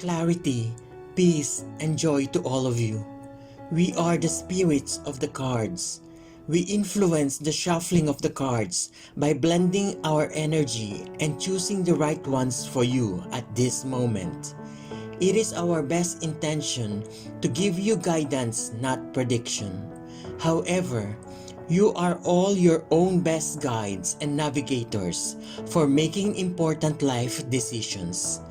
Clarity, peace, and joy to all of you. We are the spirits of the cards. We influence the shuffling of the cards by blending our energy and choosing the right ones for you at this moment. It is our best intention to give you guidance, not prediction. However, you are all your own best guides and navigators for making important life decisions.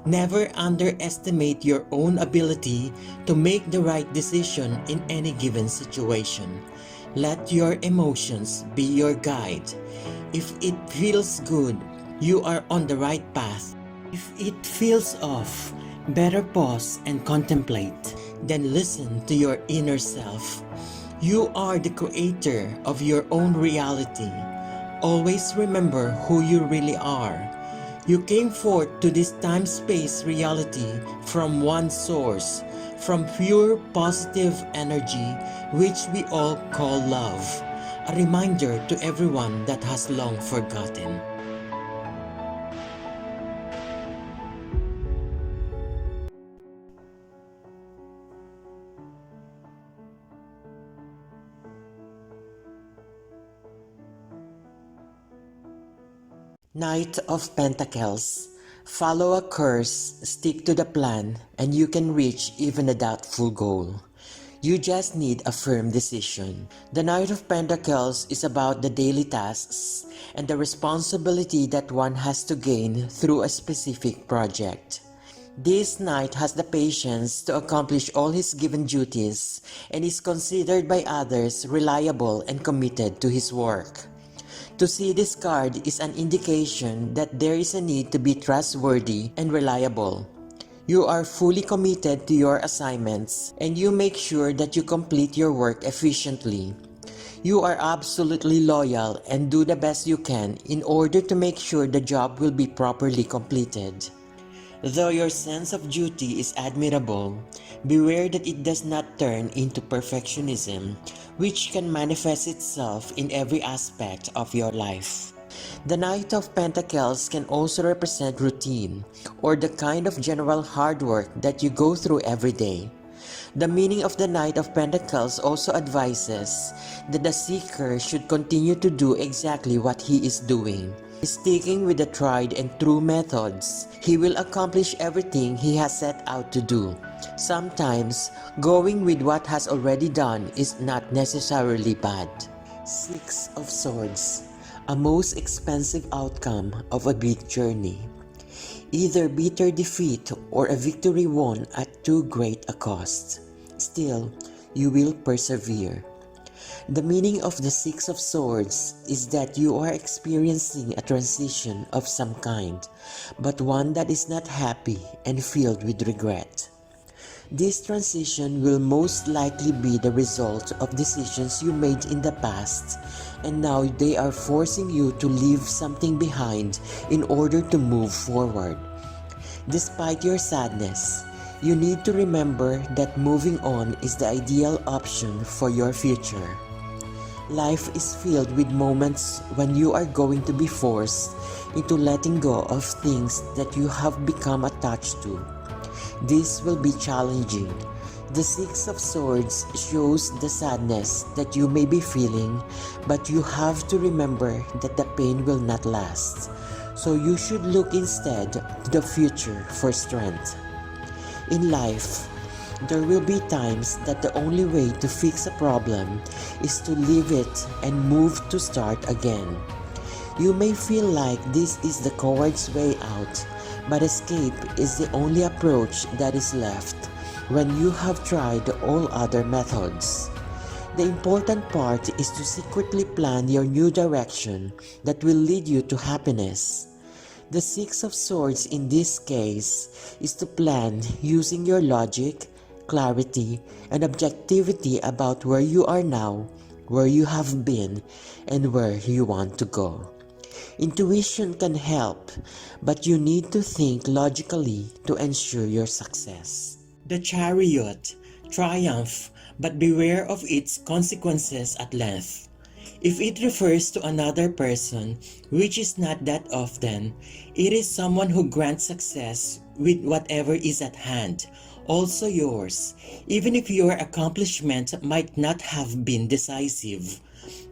Never underestimate your own ability to make the right decision in any given situation. Let your emotions be your guide. If it feels good, you are on the right path. If it feels off, better pause and contemplate. Then listen to your inner self. You are the creator of your own reality. Always remember who you really are. You came forth to this time-space reality from one source, from pure positive energy, which we all call love. A reminder to everyone that has long forgotten. Knight of Pentacles. Follow a course, stick to the plan, and you can reach even a doubtful goal. You just need a firm decision. The Knight of Pentacles is about the daily tasks and the responsibility that one has to gain through a specific project. This knight has the patience to accomplish all his given duties and is considered by others reliable and committed to his work. To see this card is an indication that there is a need to be trustworthy and reliable. You are fully committed to your assignments and you make sure that you complete your work efficiently. You are absolutely loyal and do the best you can in order to make sure the job will be properly completed. Though your sense of duty is admirable, beware that it does not turn into perfectionism, which can manifest itself in every aspect of your life. The Knight of Pentacles can also represent routine, or the kind of general hard work that you go through every day. The meaning of the Knight of Pentacles also advises that the seeker should continue to do exactly what he is doing. Sticking with the tried and true methods, he will accomplish everything he has set out to do. Sometimes, going with what has already done is not necessarily bad. Six of Swords, a most expensive outcome of a big journey. Either bitter defeat or a victory won at too great a cost. Still, you will persevere. The meaning of the Six of Swords is that you are experiencing a transition of some kind, but one that is not happy and filled with regret. This transition will most likely be the result of decisions you made in the past, and now they are forcing you to leave something behind in order to move forward. Despite your sadness, you need to remember that moving on is the ideal option for your future. Life is filled with moments when you are going to be forced into letting go of things that you have become attached to. This will be challenging. The Six of Swords shows the sadness that you may be feeling, but you have to remember that the pain will not last. So you should look instead to the future for strength. In life, there will be times that the only way to fix a problem is to leave it and move to start again. You may feel like this is the coward's way out, but escape is the only approach that is left when you have tried all other methods. The important part is to secretly plan your new direction that will lead you to happiness. The Six of Swords in this case is to plan using your logic, clarity, and objectivity about where you are now, where you have been, and where you want to go. Intuition can help, but you need to think logically to ensure your success. The Chariot, triumph, but beware of its consequences at length. If it refers to another person, which is not that often, it is someone who grants success with whatever is at hand, also yours, even if your accomplishment might not have been decisive.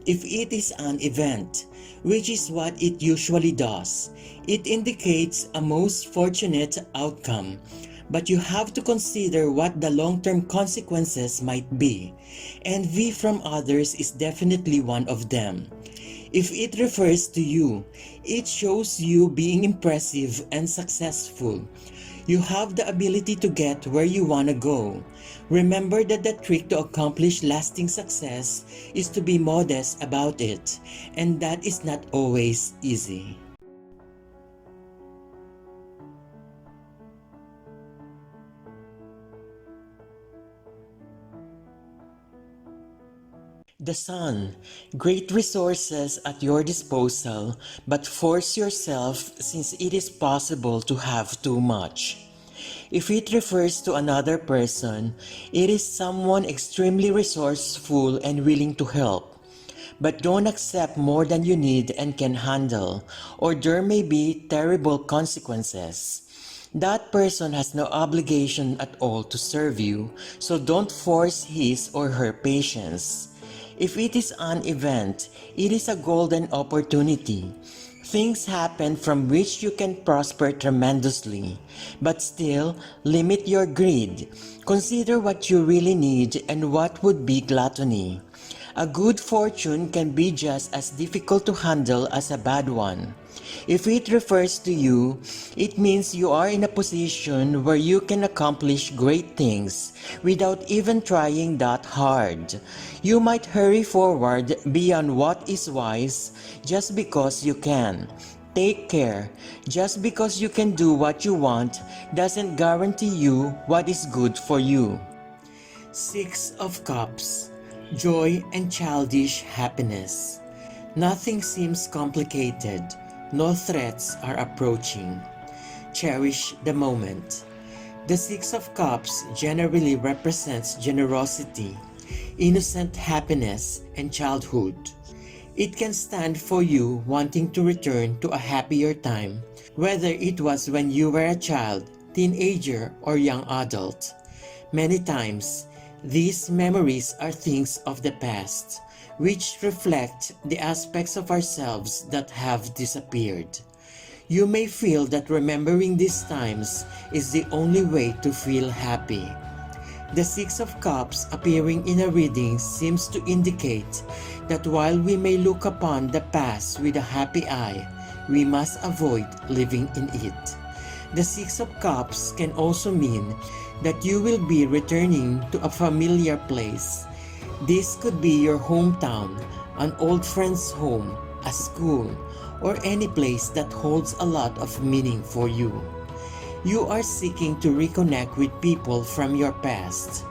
If it is an event, which is what it usually does, it indicates a most fortunate outcome. But you have to consider what the long-term consequences might be. Envy from others is definitely one of them. If it refers to you, it shows you being impressive and successful. You have the ability to get where you want to go. Remember that the trick to accomplish lasting success is to be modest about it, and that is not always easy. The Sun, great resources at your disposal, but force yourself since it is possible to have too much. If it refers to another person, it is someone extremely resourceful and willing to help. But don't accept more than you need and can handle, or there may be terrible consequences. That person has no obligation at all to serve you, so don't force his or her patience. If it is an event, it is a golden opportunity. Things happen from which you can prosper tremendously, but still limit your greed. Consider what you really need and what would be gluttony. A good fortune can be just as difficult to handle as a bad one. If it refers to you, it means you are in a position where you can accomplish great things without even trying that hard. You might hurry forward beyond what is wise just because you can. Take care. Just because you can do what you want doesn't guarantee you what is good for you. Six of Cups, joy and childish happiness. Nothing seems complicated. No threats are approaching. Cherish the moment. The Six of Cups generally represents generosity, innocent happiness, and childhood. It can stand for you wanting to return to a happier time, whether it was when you were a child, teenager, or young adult. Many times, these memories are things of the past, which reflect the aspects of ourselves that have disappeared. You may feel that remembering these times is the only way to feel happy. The Six of Cups appearing in a reading seems to indicate that while we may look upon the past with a happy eye, we must avoid living in it. The Six of Cups can also mean that you will be returning to a familiar place. This could be your hometown, an old friend's home, a school, or any place that holds a lot of meaning for you. You are seeking to reconnect with people from your past.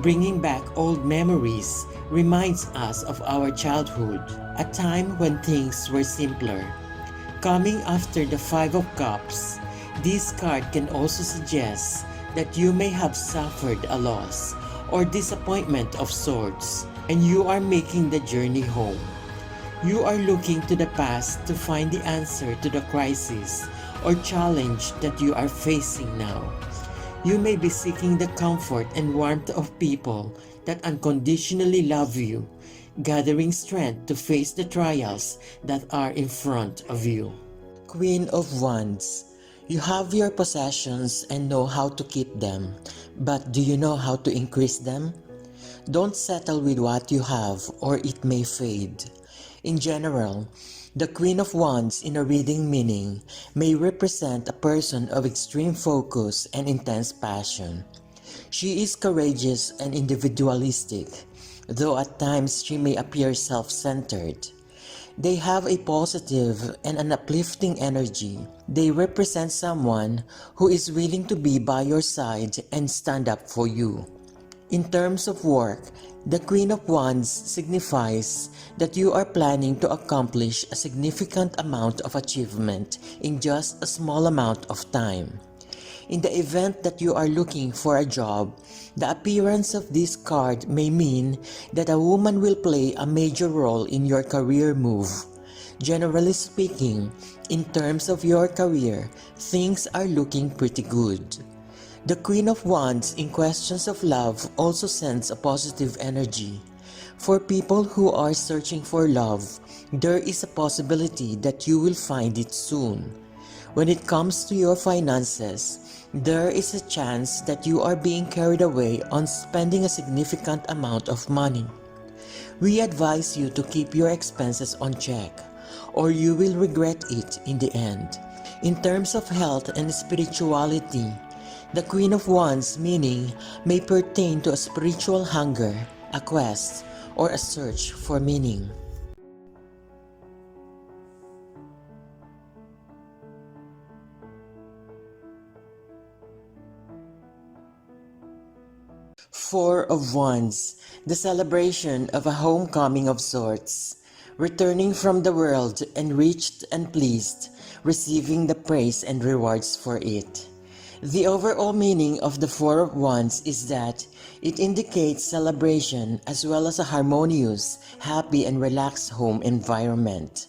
Bringing back old memories reminds us of our childhood, a time when things were simpler. Coming after the Five of Cups, this card can also suggest that you may have suffered a loss or disappointment of sorts, and you are making the journey home. You are looking to the past to find the answer to the crisis or challenge that you are facing now. You may be seeking the comfort and warmth of people that unconditionally love you, gathering strength to face the trials that are in front of you. Queen of Wands. You have your possessions and know how to keep them, but do you know how to increase them? Don't settle with what you have or it may fade. In general, the Queen of Wands in a reading meaning may represent a person of extreme focus and intense passion. She is courageous and individualistic, though at times she may appear self-centered. They have a positive and an uplifting energy. They represent someone who is willing to be by your side and stand up for you. In terms of work, the Queen of Wands signifies that you are planning to accomplish a significant amount of achievement in just a small amount of time. In the event that you are looking for a job, the appearance of this card may mean that a woman will play a major role in your career move. Generally speaking, in terms of your career, things are looking pretty good. The Queen of Wands in questions of love also sends a positive energy. For people who are searching for love, there is a possibility that you will find it soon. When it comes to your finances, there is a chance that you are being carried away on spending a significant amount of money. We advise you to keep your expenses on check, or you will regret it in the end. In terms of health and spirituality, the Queen of Wands meaning may pertain to a spiritual hunger, a quest, or a search for meaning. Four of Wands, the celebration of a homecoming of sorts, returning from the world enriched and pleased, receiving the praise and rewards for it. The overall meaning of the Four of Wands is that it indicates celebration as well as a harmonious, happy and relaxed home environment.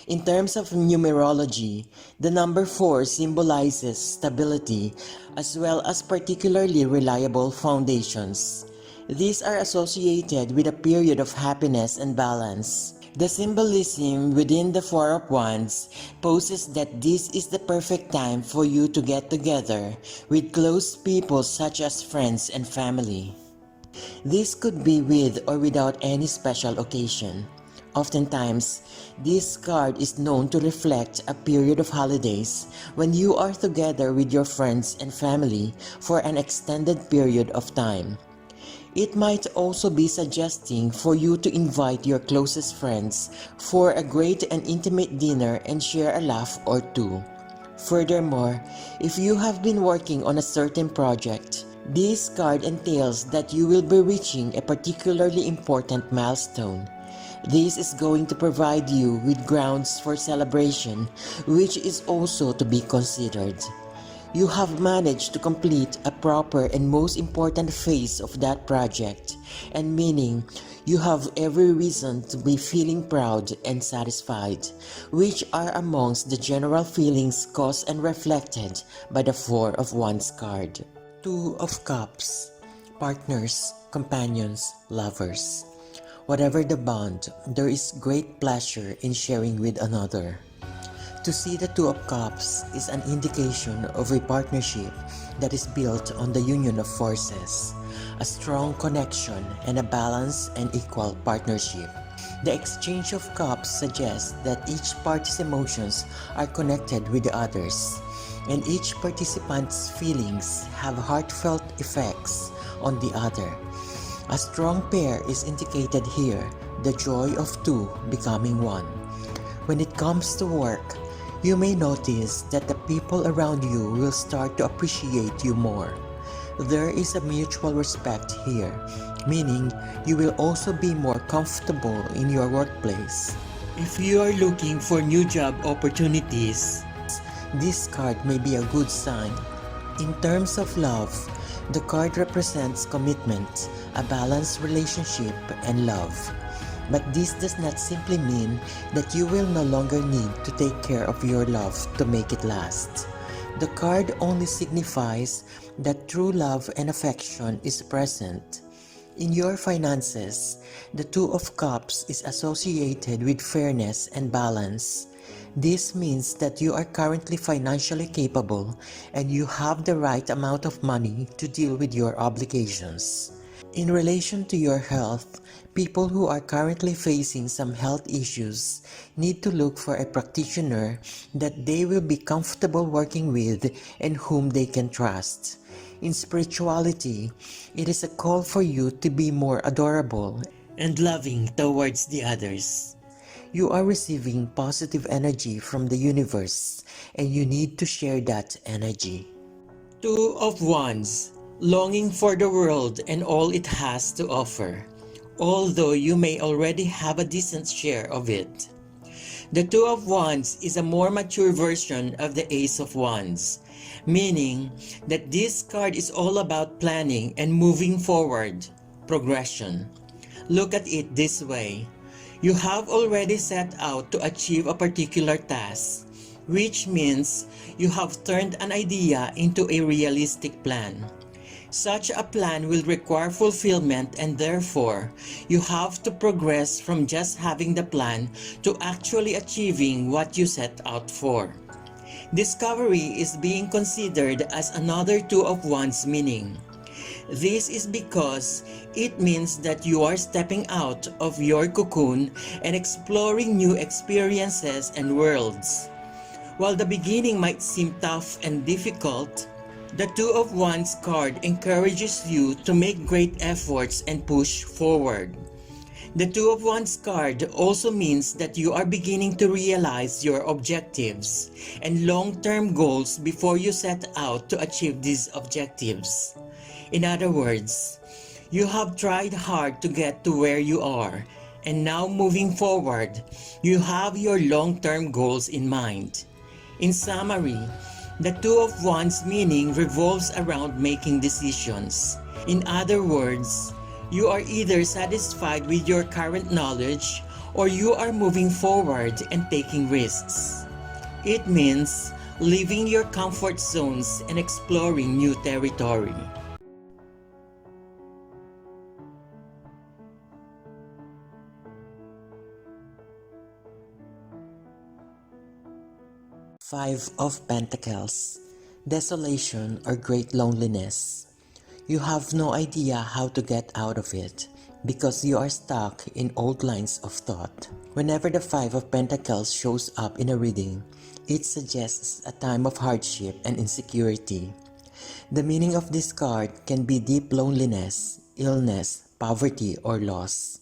In terms of numerology, the number 4 symbolizes stability as well as particularly reliable foundations. These are associated with a period of happiness and balance. The symbolism within the Four of Wands poses that this is the perfect time for you to get together with close people such as friends and family. This could be with or without any special occasion. Oftentimes, this card is known to reflect a period of holidays when you are together with your friends and family for an extended period of time. It might also be suggesting for you to invite your closest friends for a great and intimate dinner and share a laugh or two. Furthermore, if you have been working on a certain project, this card entails that you will be reaching a particularly important milestone. This is going to provide you with grounds for celebration, which is also to be considered. You have managed to complete a proper and most important phase of that project, and meaning you have every reason to be feeling proud and satisfied, which are amongst the general feelings caused and reflected by the Four of Wands card. Two of Cups, partners, companions, lovers. Whatever the bond, there is great pleasure in sharing with another. To see the Two of Cups is an indication of a partnership that is built on the union of forces, a strong connection and a balanced and equal partnership. The exchange of cups suggests that each party's emotions are connected with the others, and each participant's feelings have heartfelt effects on the other. A strong pair is indicated here, the joy of two becoming one. When it comes to work, you may notice that the people around you will start to appreciate you more. There is a mutual respect here, meaning you will also be more comfortable in your workplace. If you are looking for new job opportunities, this card may be a good sign. In terms of love, the card represents commitment, a balanced relationship, and love. But this does not simply mean that you will no longer need to take care of your love to make it last. The card only signifies that true love and affection is present. In your finances, the Two of Cups is associated with fairness and balance. This means that you are currently financially capable and you have the right amount of money to deal with your obligations. In relation to your health, people who are currently facing some health issues need to look for a practitioner that they will be comfortable working with and whom they can trust. In spirituality, it is a call for you to be more adorable and loving towards the others. You are receiving positive energy from the universe and you need to share that energy. Two of Wands, longing for the world and all it has to offer, although you may already have a decent share of it. The Two of Wands is a more mature version of the Ace of Wands. meaning that this card is all about planning and moving forward, progression. Look at it this way. You have already set out to achieve a particular task, which means you have turned an idea into a realistic plan. Such a plan will require fulfillment, and therefore, you have to progress from just having the plan to actually achieving what you set out for. Discovery is being considered as another two of wands meaning. This is because it means that you are stepping out of your cocoon and exploring new experiences and worlds. While the beginning might seem tough and difficult, the Two of Wands card encourages you to make great efforts and push forward. The Two of Wands card also means that you are beginning to realize your objectives and long-term goals before you set out to achieve these objectives. In other words, you have tried hard to get to where you are, and now moving forward, you have your long-term goals in mind. In summary, the Two of Wands meaning revolves around making decisions. In other words, you are either satisfied with your current knowledge or you are moving forward and taking risks. It means leaving your comfort zones and exploring new territory. Five of Pentacles, desolation or great loneliness. You have no idea how to get out of it because you are stuck in old lines of thought. Whenever the Five of Pentacles shows up in a reading, it suggests a time of hardship and insecurity. The meaning of this card can be deep loneliness, illness, poverty, or loss.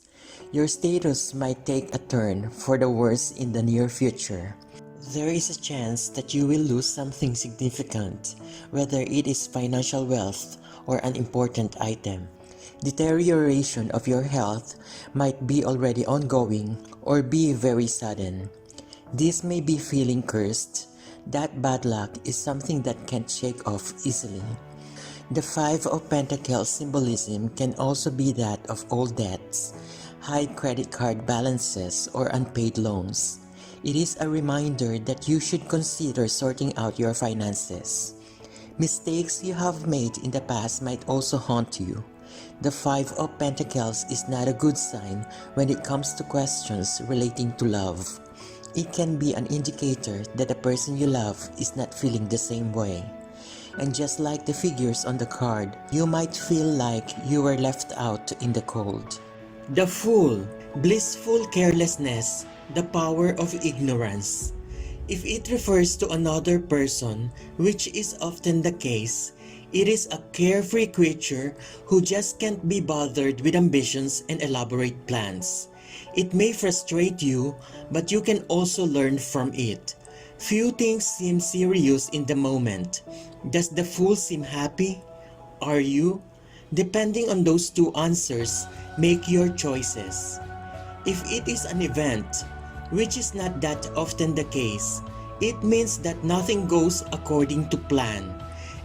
Your status might take a turn for the worse in the near future. There is a chance that you will lose something significant, whether it is financial wealth or an important item. Deterioration of your health might be already ongoing or be very sudden. This may be feeling cursed. That bad luck is something that can't shake off easily. The Five of Pentacles symbolism can also be that of old debts, high credit card balances, or unpaid loans. It is a reminder that you should consider sorting out your finances. Mistakes you have made in the past might also haunt you. The Five of Pentacles is not a good sign when it comes to questions relating to love. It can be an indicator that the person you love is not feeling the same way. And just like the figures on the card, you might feel like you were left out in the cold. The Fool, blissful carelessness, the power of ignorance. If it refers to another person, which is often the case, it is a carefree creature who just can't be bothered with ambitions and elaborate plans. It may frustrate you, but you can also learn from it. Few things seem serious in the moment. Does the Fool seem happy? Are you? Depending on those two answers, make your choices. If it is an event, which is not that often the case, it means that nothing goes according to plan,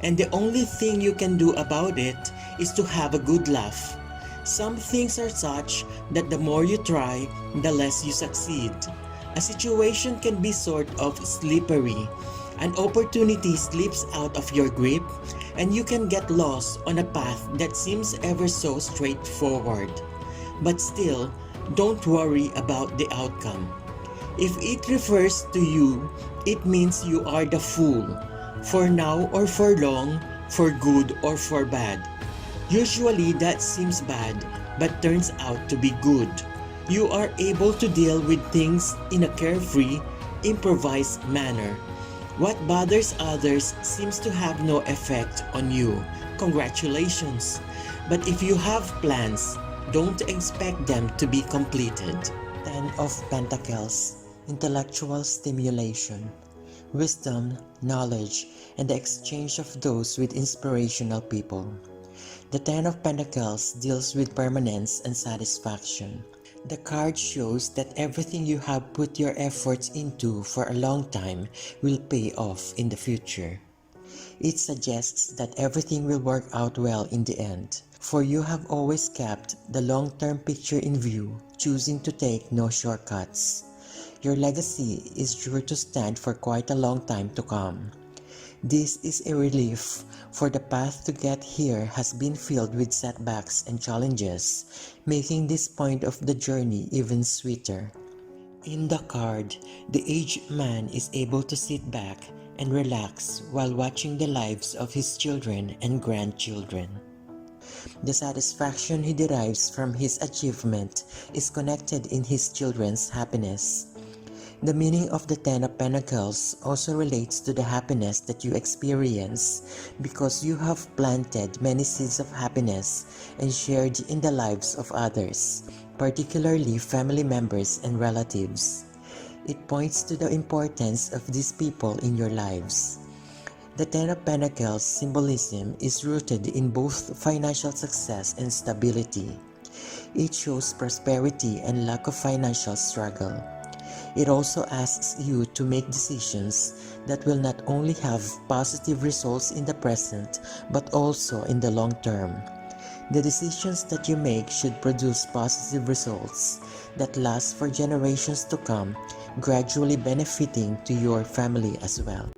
and the only thing you can do about it is to have a good laugh. Some things are such that the more you try, the less you succeed. A situation can be sort of slippery. An opportunity slips out of your grip, and you can get lost on a path that seems ever so straightforward. But still, don't worry about the outcome. If it refers to you, it means you are the Fool, for now or for long, for good or for bad. Usually that seems bad, but turns out to be good. You are able to deal with things in a carefree, improvised manner. What bothers others seems to have no effect on you. Congratulations! But if you have plans, don't expect them to be completed. Ten of Pentacles, intellectual stimulation, wisdom, knowledge, and the exchange of those with inspirational people. The Ten of Pentacles deals with permanence and satisfaction. The card shows that everything you have put your efforts into for a long time will pay off in the future. It suggests that everything will work out well in the end, for you have always kept the long-term picture in view, choosing to take no shortcuts. Your legacy is sure to stand for quite a long time to come. This is a relief, for the path to get here has been filled with setbacks and challenges, making this point of the journey even sweeter. In the card, the aged man is able to sit back and relax while watching the lives of his children and grandchildren. The satisfaction he derives from his achievement is connected in his children's happiness. The meaning of the Ten of Pentacles also relates to the happiness that you experience because you have planted many seeds of happiness and shared in the lives of others, particularly family members and relatives. It points to the importance of these people in your lives. The Ten of Pentacles symbolism is rooted in both financial success and stability. It shows prosperity and lack of financial struggle. It also asks you to make decisions that will not only have positive results in the present but also in the long term. The decisions that you make should produce positive results that last for generations to come, gradually benefiting to your family as well.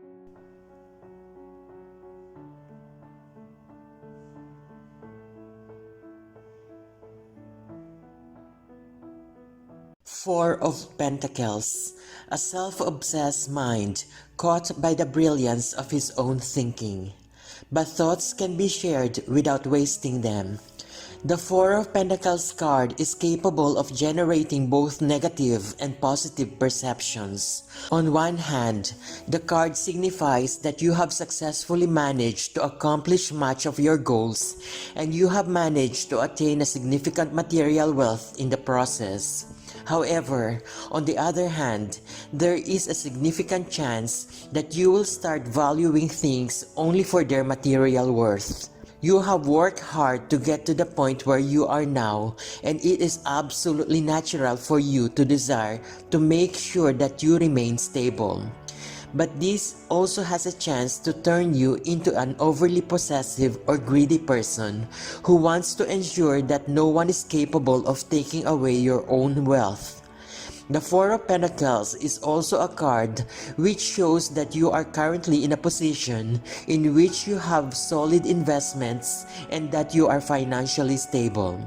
Four of Pentacles, a self-obsessed mind caught by the brilliance of his own thinking. But thoughts can be shared without wasting them. The Four of Pentacles card is capable of generating both negative and positive perceptions. On one hand, the card signifies that you have successfully managed to accomplish much of your goals and you have managed to attain a significant material wealth in the process. However, on the other hand, there is a significant chance that you will start valuing things only for their material worth. You have worked hard to get to the point where you are now, and it is absolutely natural for you to desire to make sure that you remain stable. But this also has a chance to turn you into an overly possessive or greedy person who wants to ensure that no one is capable of taking away your own wealth. The Four of Pentacles is also a card which shows that you are currently in a position in which you have solid investments and that you are financially stable.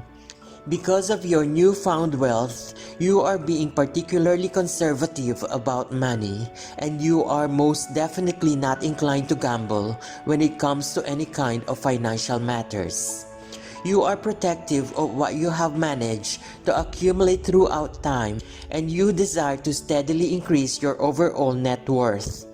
Because of your newfound wealth, you are being particularly conservative about money, and you are most definitely not inclined to gamble when it comes to any kind of financial matters. You are protective of what you have managed to accumulate throughout time, and you desire to steadily increase your overall net worth.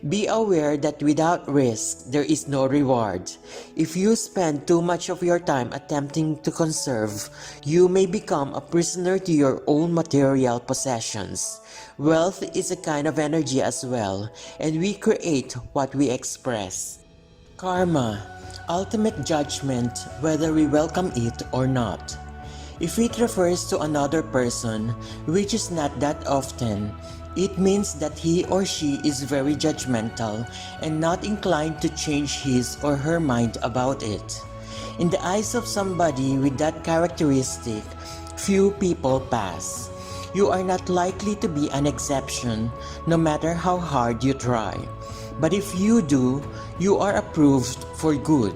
Be aware that without risk, there is no reward. If you spend too much of your time attempting to conserve, you may become a prisoner to your own material possessions. Wealth is a kind of energy as well, and we create what we express. Karma, ultimate judgment whether we welcome it or not. If it refers to another person, which is not that often, it means that he or she is very judgmental and not inclined to change his or her mind about it. In the eyes of somebody with that characteristic, few people pass. You are not likely to be an exception, no matter how hard you try. But if you do, you are approved for good.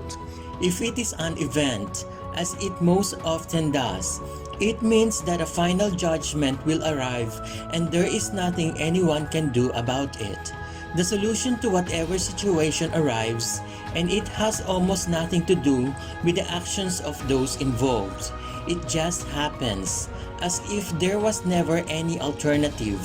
If it is an event, as it most often does, it means that a final judgment will arrive and there is nothing anyone can do about it. The solution to whatever situation arrives, and it has almost nothing to do with the actions of those involved. It just happens, as if there was never any alternative.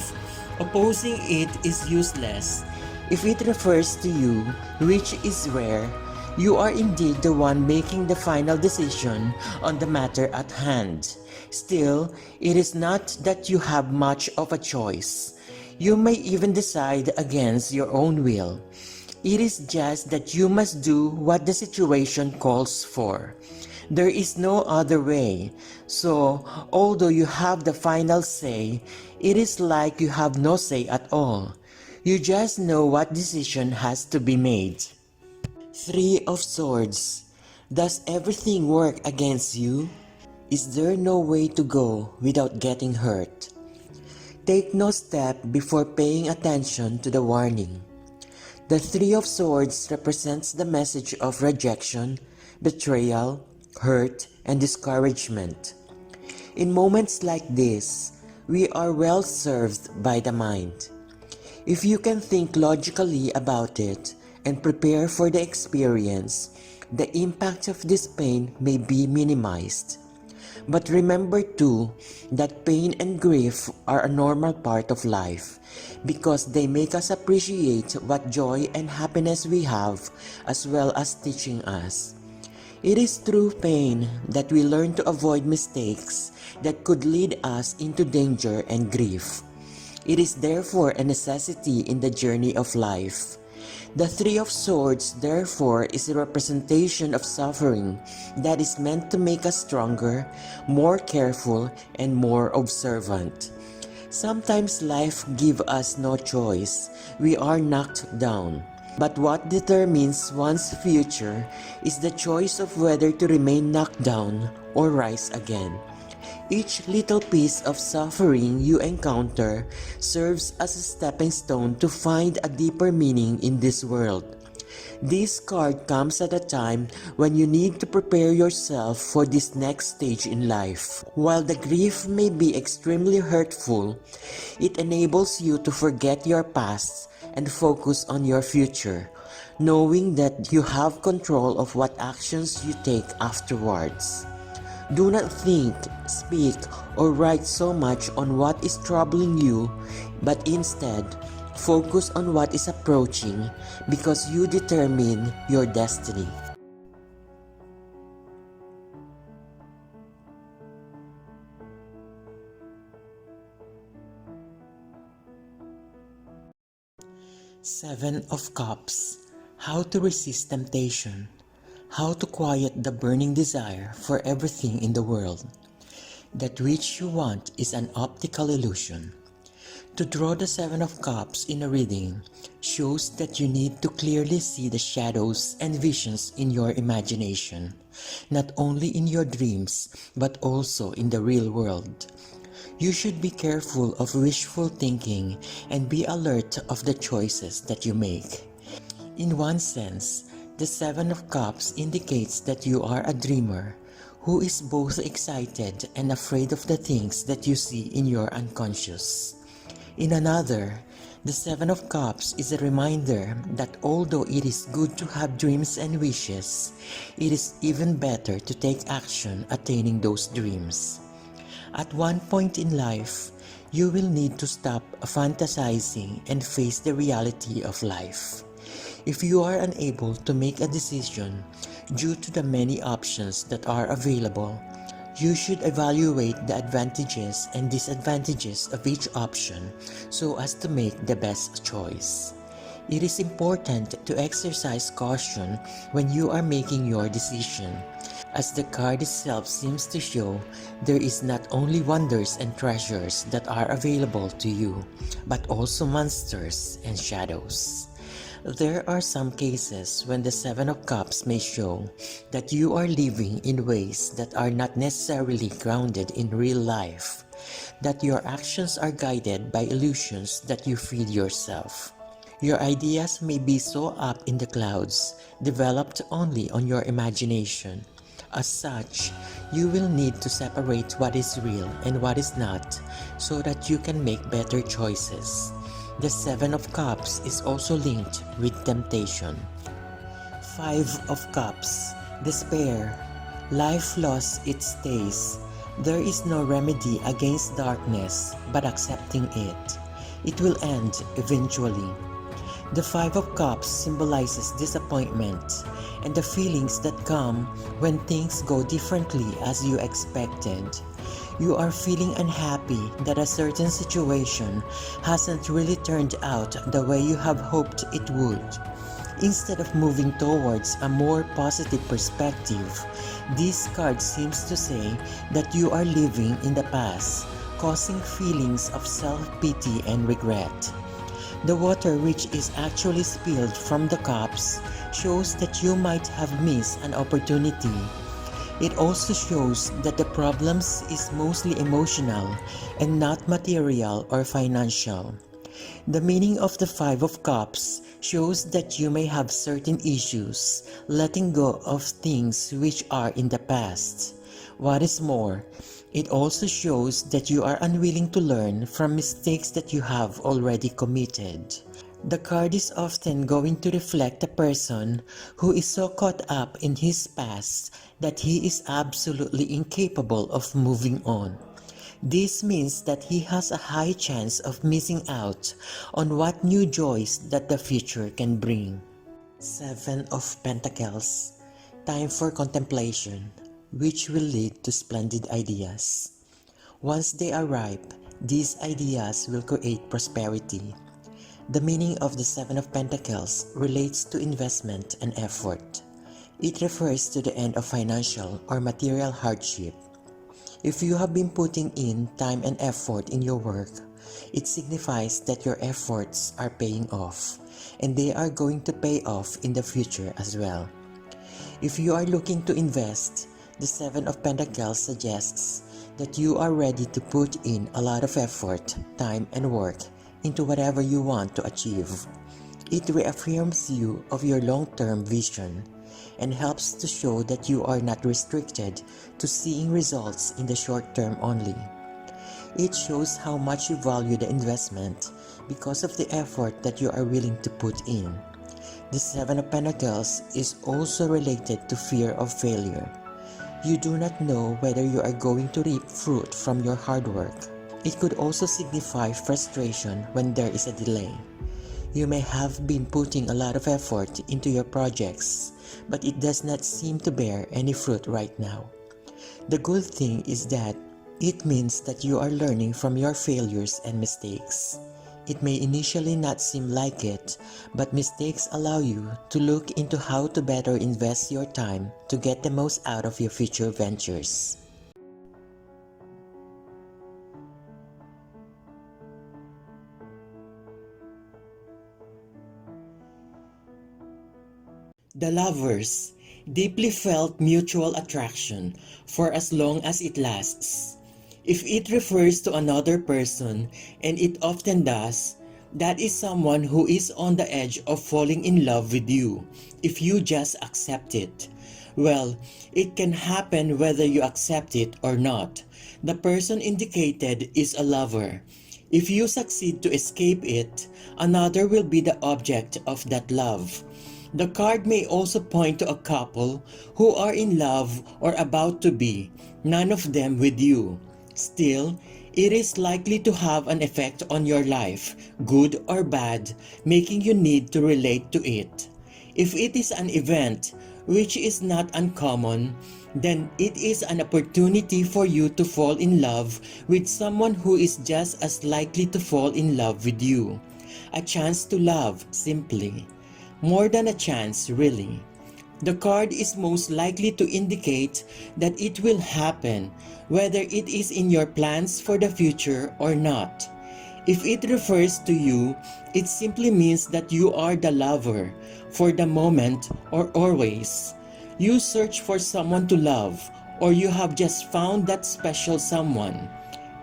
Opposing it is useless. If it refers to you, which is rare, you are indeed the one making the final decision on the matter at hand. Still, it is not that you have much of a choice. You may even decide against your own will. It is just that you must do what the situation calls for. There is no other way. So, although you have the final say, it is like you have no say at all. You just know what decision has to be made. Three of Swords. Does everything work against you? Is there no way to go without getting hurt? Take no step before paying attention to the warning. The Three of Swords represents the message of rejection, betrayal, hurt, and discouragement. In moments like this, we are well served by the mind. If you can think logically about it and prepare for the experience, the impact of this pain may be minimized. But remember too that pain and grief are a normal part of life because they make us appreciate what joy and happiness we have as well as teaching us. It is through pain that we learn to avoid mistakes that could lead us into danger and grief. It is therefore a necessity in the journey of life. The Three of Swords, therefore, is a representation of suffering that is meant to make us stronger, more careful, and more observant. Sometimes life gives us no choice. We are knocked down. But what determines one's future is the choice of whether to remain knocked down or rise again. Each little piece of suffering you encounter serves as a stepping stone to find a deeper meaning in this world. This card comes at a time when you need to prepare yourself for this next stage in life. While the grief may be extremely hurtful, it enables you to forget your past and focus on your future, knowing that you have control of what actions you take afterwards. Do not think, speak, or write so much on what is troubling you, but instead, focus on what is approaching because you determine your destiny. Seven of Cups. How to resist temptation. How to quiet the burning desire for everything in the world. That which you want is an optical illusion. To draw the Seven of Cups in a reading shows that you need to clearly see the shadows and visions in your imagination, not only in your dreams but also in the real world. You should be careful of wishful thinking and be alert of the choices that you make. In one sense, the Seven of Cups indicates that you are a dreamer who is both excited and afraid of the things that you see in your unconscious. In another, the Seven of Cups is a reminder that although it is good to have dreams and wishes, it is even better to take action attaining those dreams. At one point in life, you will need to stop fantasizing and face the reality of life. If you are unable to make a decision due to the many options that are available, you should evaluate the advantages and disadvantages of each option so as to make the best choice. It is important to exercise caution when you are making your decision, as the card itself seems to show there is not only wonders and treasures that are available to you, but also monsters and shadows. There are some cases when the Seven of Cups may show that you are living in ways that are not necessarily grounded in real life, that your actions are guided by illusions that you feed yourself. Your ideas may be so up in the clouds, developed only on your imagination. As such, you will need to separate what is real and what is not so that you can make better choices. The Seven of Cups is also linked with temptation. Five of Cups. Despair. Life lost its taste. There is no remedy against darkness but accepting it. It will end eventually. The Five of Cups symbolizes disappointment and the feelings that come when things go differently as you expected. You are feeling unhappy that a certain situation hasn't really turned out the way you have hoped it would. Instead of moving towards a more positive perspective, this card seems to say that you are living in the past, causing feelings of self-pity and regret. The water, which is actually spilled from the cups, shows that you might have missed an opportunity. It also shows that the problems is mostly emotional and not material or financial. The meaning of the Five of Cups shows that you may have certain issues, letting go of things which are in the past. What is more, it also shows that you are unwilling to learn from mistakes that you have already committed. The card is often going to reflect a person who is so caught up in his past that he is absolutely incapable of moving on. This means that he has a high chance of missing out on what new joys that the future can bring. Seven of Pentacles. Time for contemplation, which will lead to splendid ideas. Once they are ripe, these ideas will create prosperity. The meaning of the Seven of Pentacles relates to investment and effort. It refers to the end of financial or material hardship. If you have been putting in time and effort in your work, it signifies that your efforts are paying off, and they are going to pay off in the future as well. If you are looking to invest, the Seven of Pentacles suggests that you are ready to put in a lot of effort, time, and work into whatever you want to achieve. It reaffirms you of your long-term vision and helps to show that you are not restricted to seeing results in the short term only. It shows how much you value the investment because of the effort that you are willing to put in. The Seven of Pentacles is also related to fear of failure. You do not know whether you are going to reap fruit from your hard work. It could also signify frustration when there is a delay. You may have been putting a lot of effort into your projects, but it does not seem to bear any fruit right now. The good thing is that it means that you are learning from your failures and mistakes. It may initially not seem like it, but mistakes allow you to look into how to better invest your time to get the most out of your future ventures. The Lovers. Deeply felt mutual attraction for as long as it lasts. If it refers to another person, and it often does, that is someone who is on the edge of falling in love with you if you just accept it. Well, it can happen whether you accept it or not. The person indicated is a lover. If you succeed to escape it, another will be the object of that love. The card may also point to a couple who are in love or about to be, none of them with you. Still, it is likely to have an effect on your life, good or bad, making you need to relate to it. If it is an event, which is not uncommon, then it is an opportunity for you to fall in love with someone who is just as likely to fall in love with you. A chance to love, simply. More than a chance, really. The card is most likely to indicate that it will happen, whether it is in your plans for the future or not. If it refers to you, it simply means that you are the lover, for the moment or always. You search for someone to love, or you have just found that special someone.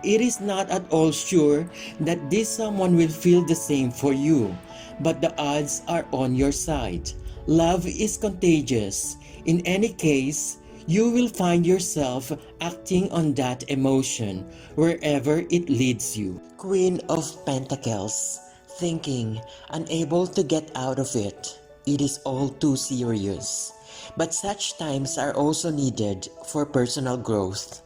It is not at all sure that this someone will feel the same for you, but the odds are on your side. Love is contagious. In any case, you will find yourself acting on that emotion wherever it leads you. Queen of Pentacles. Thinking, unable to get out of it. It is all too serious. But such times are also needed for personal growth.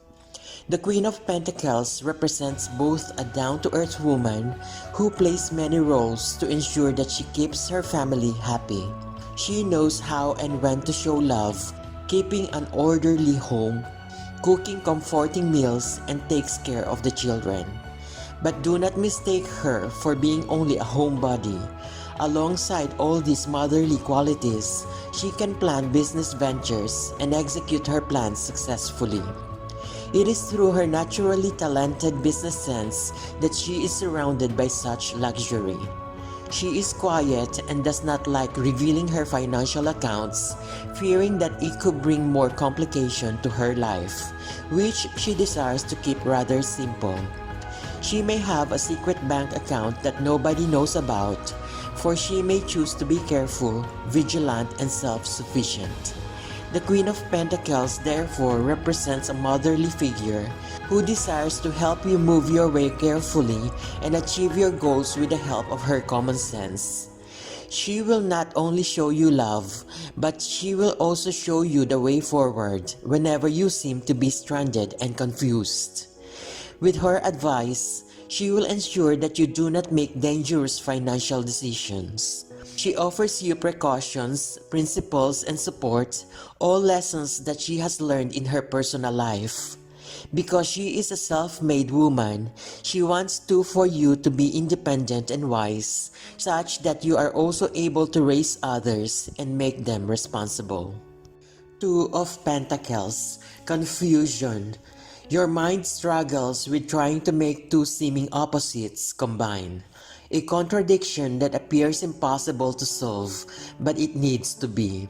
The Queen of Pentacles represents both a down-to-earth woman who plays many roles to ensure that she keeps her family happy. She knows how and when to show love, keeping an orderly home, cooking comforting meals, and takes care of the children. But do not mistake her for being only a homebody. Alongside all these motherly qualities, she can plan business ventures and execute her plans successfully. It is through her naturally talented business sense that she is surrounded by such luxury. She is quiet and does not like revealing her financial accounts, fearing that it could bring more complication to her life, which she desires to keep rather simple. She may have a secret bank account that nobody knows about, for she may choose to be careful, vigilant, and self-sufficient. The Queen of Pentacles therefore represents a motherly figure who desires to help you move your way carefully and achieve your goals with the help of her common sense. She will not only show you love, but she will also show you the way forward whenever you seem to be stranded and confused. With her advice, she will ensure that you do not make dangerous financial decisions. She offers you precautions, principles, and support, all lessons that she has learned in her personal life. Because she is a self-made woman, she wants for you to be independent and wise, such that you are also able to raise others and make them responsible. Two of Pentacles, confusion. Your mind struggles with trying to make two seeming opposites combine. A contradiction that appears impossible to solve, but it needs to be.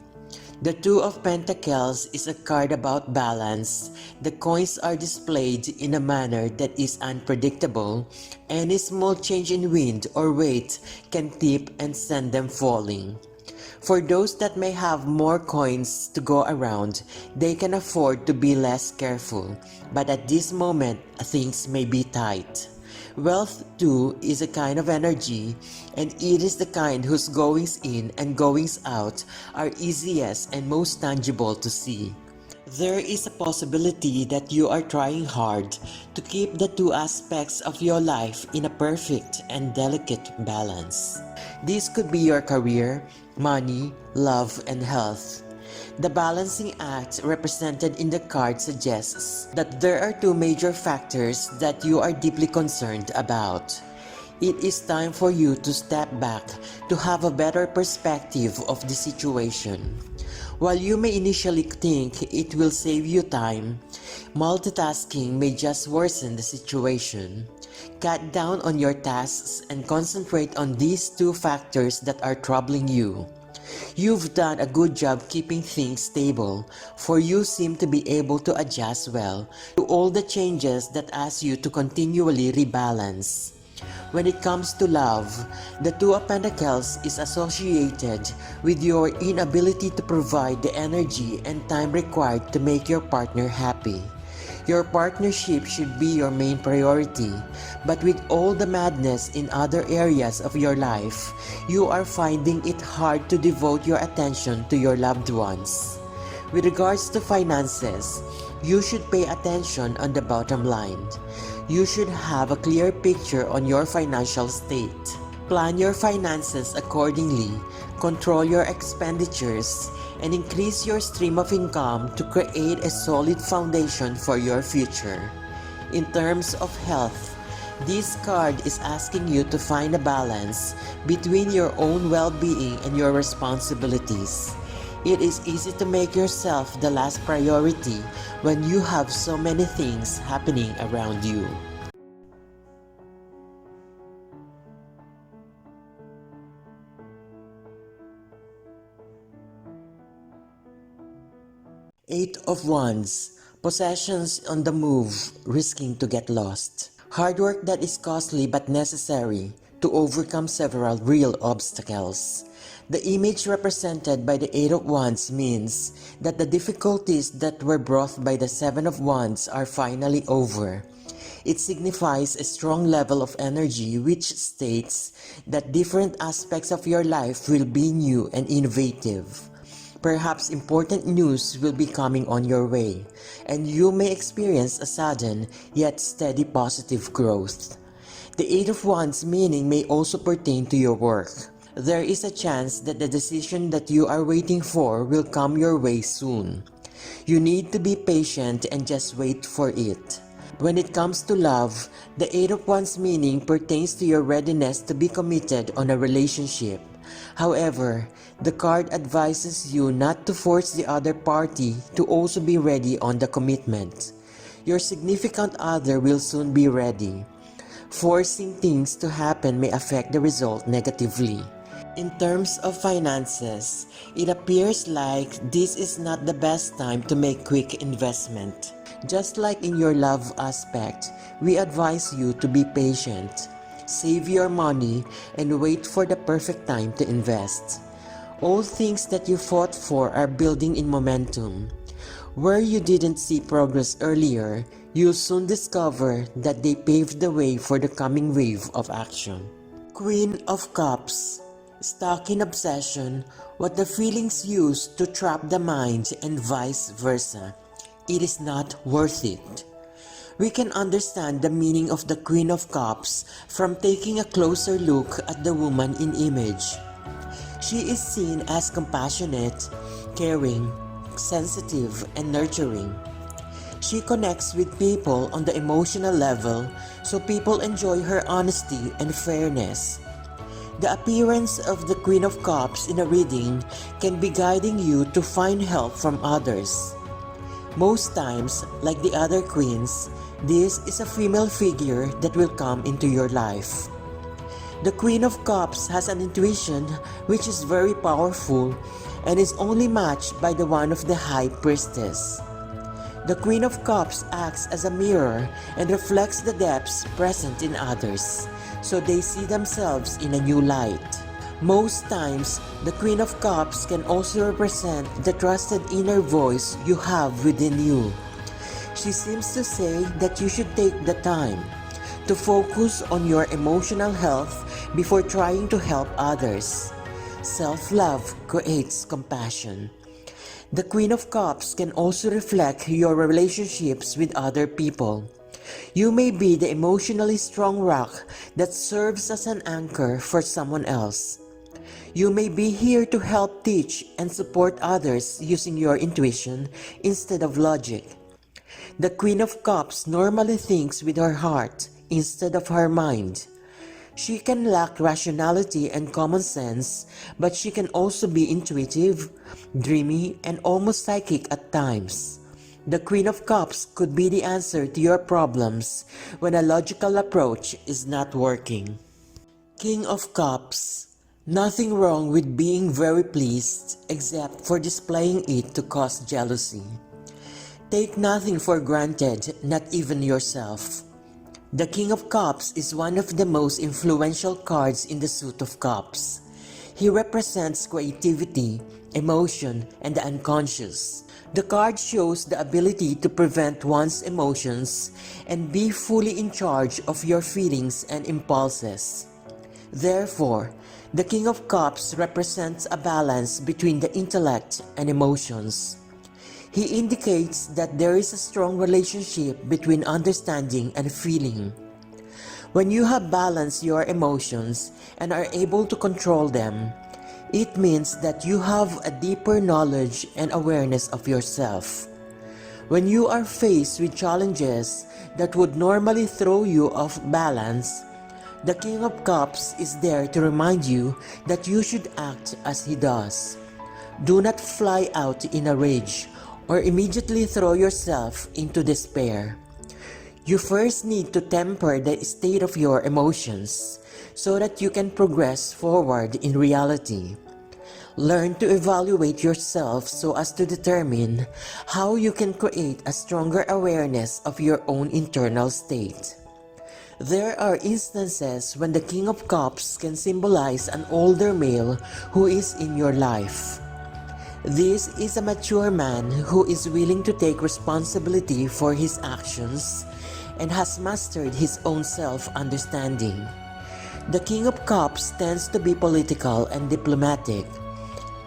The Two of Pentacles is a card about balance. The coins are displayed in a manner that is unpredictable. Any small change in wind or weight can tip and send them falling. For those that may have more coins to go around, they can afford to be less careful. But at this moment, things may be tight. Wealth too is a kind of energy, and it is the kind whose goings in and goings out are easiest and most tangible to see. There is a possibility that you are trying hard to keep the two aspects of your life in a perfect and delicate balance. This could be your career, money, love, and health. The balancing act represented in the card suggests that there are two major factors that you are deeply concerned about. It is time for you to step back to have a better perspective of the situation. While you may initially think it will save you time, multitasking may just worsen the situation. Cut down on your tasks and concentrate on these two factors that are troubling you. You've done a good job keeping things stable, for you seem to be able to adjust well to all the changes that ask you to continually rebalance. When it comes to love, the Two of Pentacles is associated with your inability to provide the energy and time required to make your partner happy. Your partnership should be your main priority, but with all the madness in other areas of your life, you are finding it hard to devote your attention to your loved ones. With regards to finances, you should pay attention on the bottom line. You should have a clear picture on your financial state. Plan your finances accordingly, control your expenditures, and increase your stream of income to create a solid foundation for your future. In terms of health, this card is asking you to find a balance between your own well-being and your responsibilities. It is easy to make yourself the last priority when you have so many things happening around you. Eight of Wands, possessions on the move, risking to get lost. Hard work that is costly but necessary to overcome several real obstacles. The image represented by the Eight of Wands means that the difficulties that were brought by the Seven of Wands are finally over. It signifies a strong level of energy which states that different aspects of your life will be new and innovative. Perhaps important news will be coming on your way, and you may experience a sudden yet steady positive growth. The Eight of Wands meaning may also pertain to your work. There is a chance that the decision that you are waiting for will come your way soon. You need to be patient and just wait for it. When it comes to love, the Eight of Wands meaning pertains to your readiness to be committed on a relationship. However, the card advises you not to force the other party to also be ready on the commitment. Your significant other will soon be ready. Forcing things to happen may affect the result negatively. In terms of finances, it appears like this is not the best time to make quick investment. Just like in your love aspect, we advise you to be patient. Save your money and wait for the perfect time to invest. All things that you fought for are building in momentum. Where you didn't see progress earlier, you'll soon discover that they paved the way for the coming wave of action. Queen of Cups. Stuck in obsession, what the feelings use to trap the mind and vice versa. It is not worth it. We can understand the meaning of the Queen of Cups from taking a closer look at the woman in image. She is seen as compassionate, caring, sensitive, and nurturing. She connects with people on the emotional level, so people enjoy her honesty and fairness. The appearance of the Queen of Cups in a reading can be guiding you to find help from others. Most times, like the other queens, this is a female figure that will come into your life. The Queen of Cups has an intuition which is very powerful and is only matched by the one of the High Priestess. The Queen of Cups acts as a mirror and reflects the depths present in others, so they see themselves in a new light. Most times, the Queen of Cups can also represent the trusted inner voice you have within you. She seems to say that you should take the time to focus on your emotional health before trying to help others. Self-love creates compassion. The Queen of Cups can also reflect your relationships with other people. You may be the emotionally strong rock that serves as an anchor for someone else. You may be here to help teach and support others using your intuition instead of logic. The Queen of Cups normally thinks with her heart instead of her mind. She can lack rationality and common sense, but she can also be intuitive, dreamy, and almost psychic at times. The Queen of Cups could be the answer to your problems when a logical approach is not working. King of Cups. Nothing wrong with being very pleased except for displaying it to cause jealousy. Take nothing for granted, not even yourself. The King of Cups is one of the most influential cards in the suit of cups. He represents creativity, emotion, and the unconscious. The card shows the ability to prevent one's emotions and be fully in charge of your feelings and impulses. Therefore, the King of Cups represents a balance between the intellect and emotions. He indicates that there is a strong relationship between understanding and feeling. When you have balanced your emotions and are able to control them, it means that you have a deeper knowledge and awareness of yourself. When you are faced with challenges that would normally throw you off balance, the King of Cups is there to remind you that you should act as he does. Do not fly out in a rage or immediately throw yourself into despair. You first need to temper the state of your emotions so that you can progress forward in reality. Learn to evaluate yourself so as to determine how you can create a stronger awareness of your own internal state. There are instances when the King of Cups can symbolize an older male who is in your life. This is a mature man who is willing to take responsibility for his actions and has mastered his own self-understanding. The King of Cups tends to be political and diplomatic,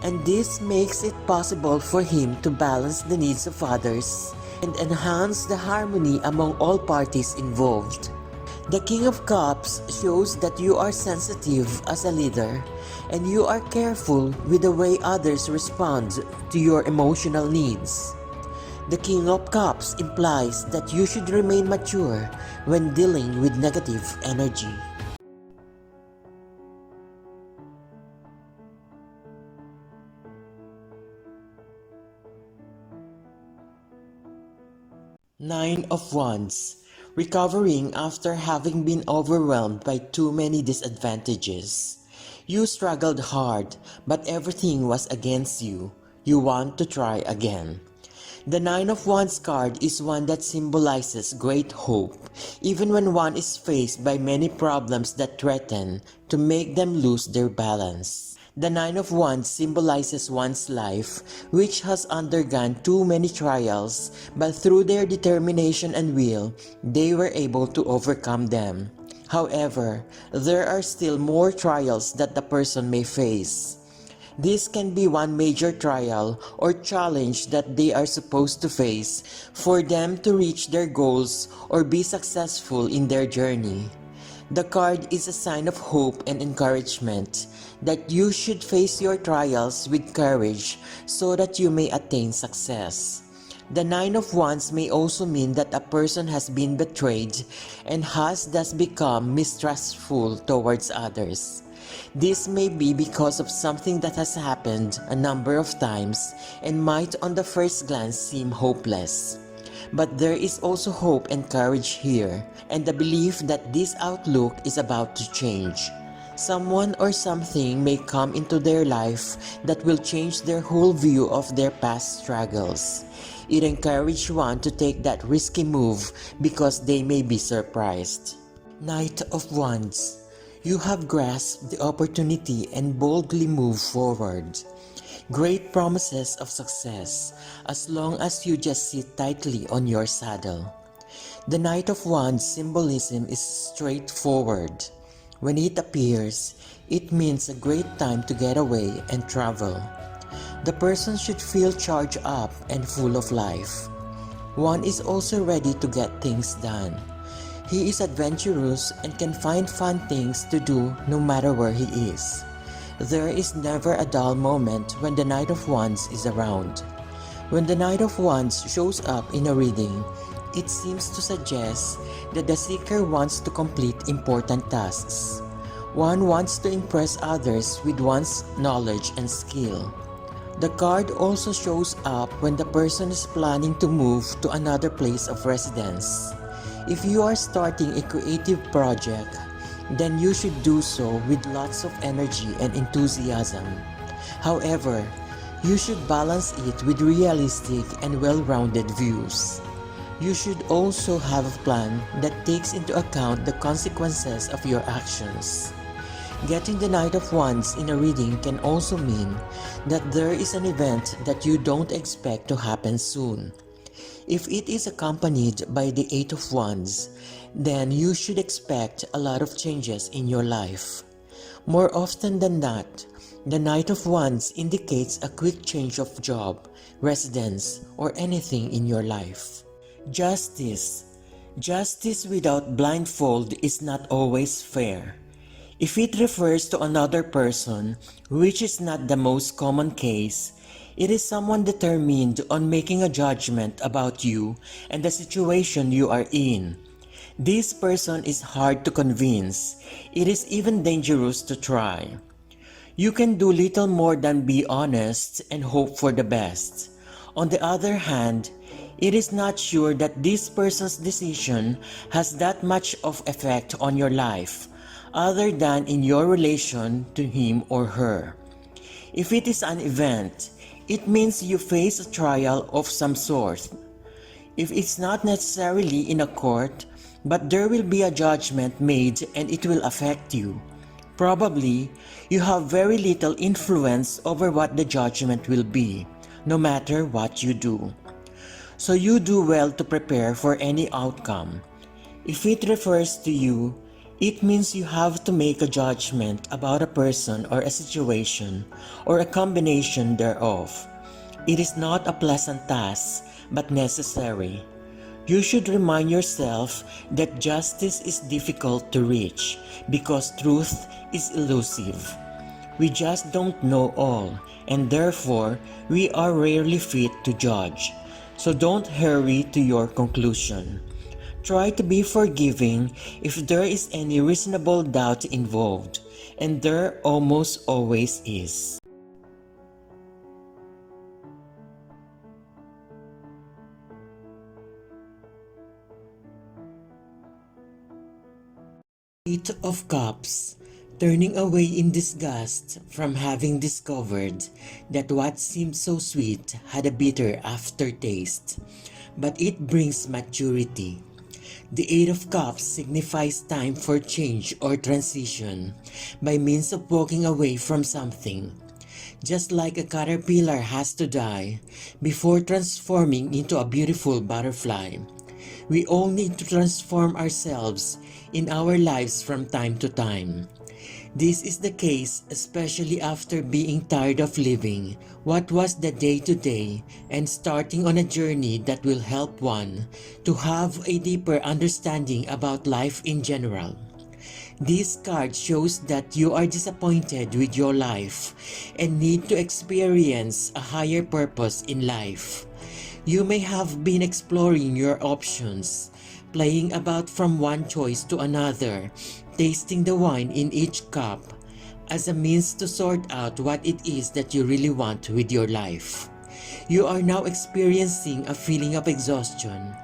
and this makes it possible for him to balance the needs of others and enhance the harmony among all parties involved. The King of Cups shows that you are sensitive as a leader and you are careful with the way others respond to your emotional needs. The King of Cups implies that you should remain mature when dealing with negative energy. Nine of Wands. recovering after having been overwhelmed by too many disadvantages. You struggled hard, but everything was against you. You want to try again. The Nine of Wands card is one that symbolizes great hope, even when one is faced by many problems that threaten to make them lose their balance. The Nine of Wands symbolizes one's life, which has undergone too many trials, but through their determination and will, they were able to overcome them. However, there are still more trials that the person may face. This can be one major trial or challenge that they are supposed to face for them to reach their goals or be successful in their journey. The card is a sign of hope and encouragement that you should face your trials with courage so that you may attain success. The Nine of Wands may also mean that a person has been betrayed and has thus become mistrustful towards others. This may be because of something that has happened a number of times and might on the first glance seem hopeless. But there is also hope and courage here, and the belief that this outlook is about to change. Someone or something may come into their life that will change their whole view of their past struggles. It encourages one to take that risky move because they may be surprised. Knight of Wands. You have grasped the opportunity and boldly move forward. Great promises of success as long as you just sit tightly on your saddle. The Knight of Wands symbolism is straightforward. When it appears, it means a great time to get away and travel. The person should feel charged up and full of life. One is also ready to get things done. He is adventurous and can find fun things to do no matter where he is. There is never a dull moment when the Knight of Wands is around. When the Knight of Wands shows up in a reading, it seems to suggest that the seeker wants to complete important tasks. One wants to impress others with one's knowledge and skill. The card also shows up when the person is planning to move to another place of residence. If you are starting a creative project, then you should do so with lots of energy and enthusiasm. However, you should balance it with realistic and well-rounded views. You should also have a plan that takes into account the consequences of your actions. Getting the Knight of Wands in a reading can also mean that there is an event that you don't expect to happen soon. If it is accompanied by the Eight of Wands, then you should expect a lot of changes in your life. More often than not, the Knight of Wands indicates a quick change of job, residence, or anything in your life. Justice. Justice without blindfold is not always fair. If it refers to another person, which is not the most common case, it is someone determined on making a judgment about you and the situation you are in. This person is hard to convince. It is even dangerous to try. You can do little more than be honest and hope for the best. On the other hand, it is not sure that this person's decision has that much of effect on your life, other than in your relation to him or her. If it is an event, it means you face a trial of some sort. If it's not necessarily in a court, but there will be a judgment made and it will affect you. Probably, you have very little influence over what the judgment will be, no matter what you do. So you do well to prepare for any outcome. If it refers to you, it means you have to make a judgment about a person or a situation or a combination thereof. It is not a pleasant task, but necessary. You should remind yourself that justice is difficult to reach because truth is elusive. We just don't know all, and therefore we are rarely fit to judge. So don't hurry to your conclusion. Try to be forgiving if there is any reasonable doubt involved, and there almost always is. Eight of Cups, turning away in disgust from having discovered that what seemed so sweet had a bitter aftertaste, but it brings maturity. The Eight of Cups signifies time for change or transition by means of walking away from something. Just like a caterpillar has to die before transforming into a beautiful butterfly, we all need to transform ourselves in our lives from time to time. This is the case especially after being tired of living what was the day-to-day and starting on a journey that will help one to have a deeper understanding about life in general. This card shows that you are disappointed with your life and need to experience a higher purpose in life. You may have been exploring your options, playing about from one choice to another, tasting the wine in each cup as a means to sort out what it is that you really want with your life. You are now experiencing a feeling of exhaustion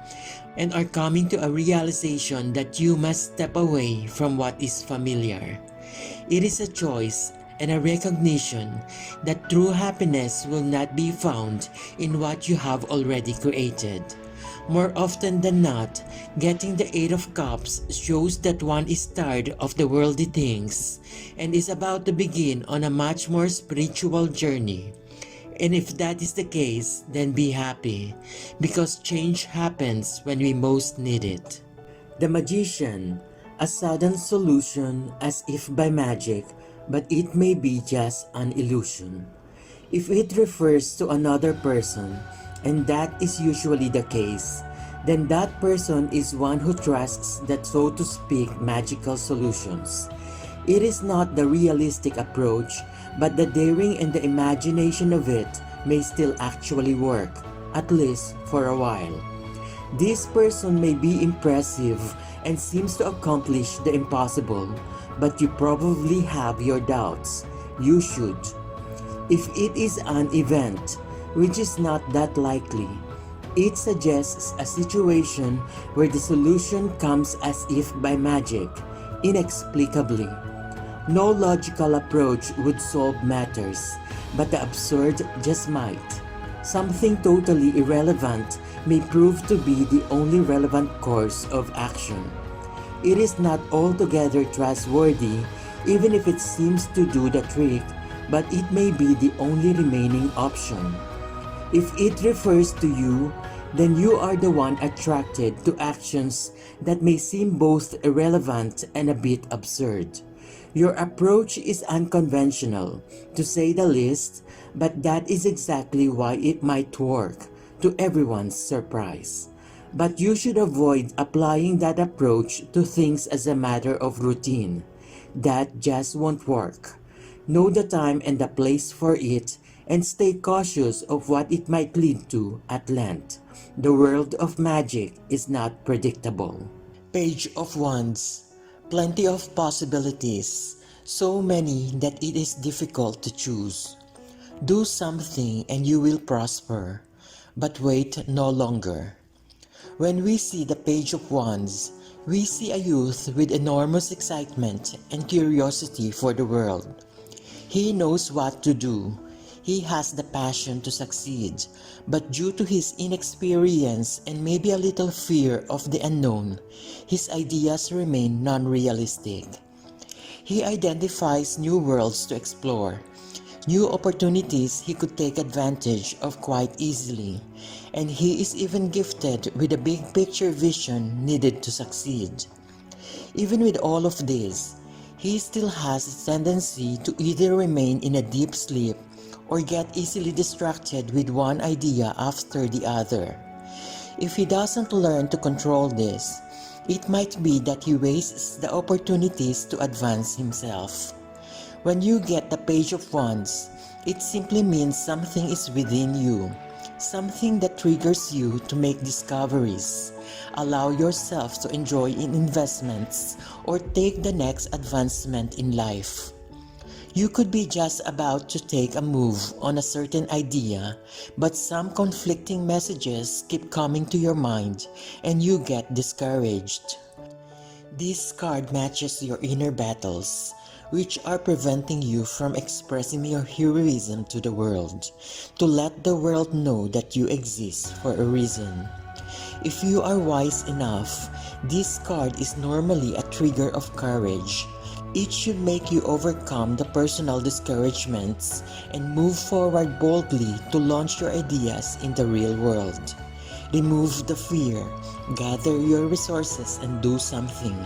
and are coming to a realization that you must step away from what is familiar. It is a choice and a recognition that true happiness will not be found in what you have already created. More often than not, getting the Eight of Cups shows that one is tired of the worldly things and is about to begin on a much more spiritual journey. And if that is the case, then be happy, because change happens when we most need it. The Magician, a sudden solution as if by magic, but it may be just an illusion. If it refers to another person, and that is usually the case, then that person is one who trusts that, so to speak, magical solutions. It is not the realistic approach, but the daring and the imagination of it may still actually work, at least for a while. This person may be impressive and seems to accomplish the impossible, but you probably have your doubts. You should. If it is an event, which is not that likely, it suggests a situation where the solution comes as if by magic, inexplicably. No logical approach would solve matters, but the absurd just might. Something totally irrelevant may prove to be the only relevant course of action. It is not altogether trustworthy, even if it seems to do the trick, but it may be the only remaining option. If it refers to you, then you are the one attracted to actions that may seem both irrelevant and a bit absurd. Your approach is unconventional, to say the least, but that is exactly why it might work, to everyone's surprise. But you should avoid applying that approach to things as a matter of routine. That just won't work. Know the time and the place for it, and stay cautious of what it might lead to at length. The world of magic is not predictable. Page of Wands. Plenty of possibilities, so many that it is difficult to choose. Do something and you will prosper, but wait no longer. When we see the Page of Wands, we see a youth with enormous excitement and curiosity for the world. He knows what to do. He has the passion to succeed, but due to his inexperience and maybe a little fear of the unknown, his ideas remain non-realistic. He identifies new worlds to explore, new opportunities he could take advantage of quite easily, and he is even gifted with a big picture vision needed to succeed. Even with all of this, he still has a tendency to either remain in a deep sleep or get easily distracted with one idea after the other. If he doesn't learn to control this, it might be that he wastes the opportunities to advance himself. When you get the Page of Wands, it simply means something is within you, something that triggers you to make discoveries, allow yourself to enjoy in investments, or take the next advancement in life. You could be just about to take a move on a certain idea, but some conflicting messages keep coming to your mind and you get discouraged. This card matches your inner battles, which are preventing you from expressing your heroism to the world, to let the world know that you exist for a reason. If you are wise enough, this card is normally a trigger of courage. It should make you overcome the personal discouragements and move forward boldly to launch your ideas in the real world. Remove the fear, gather your resources and do something.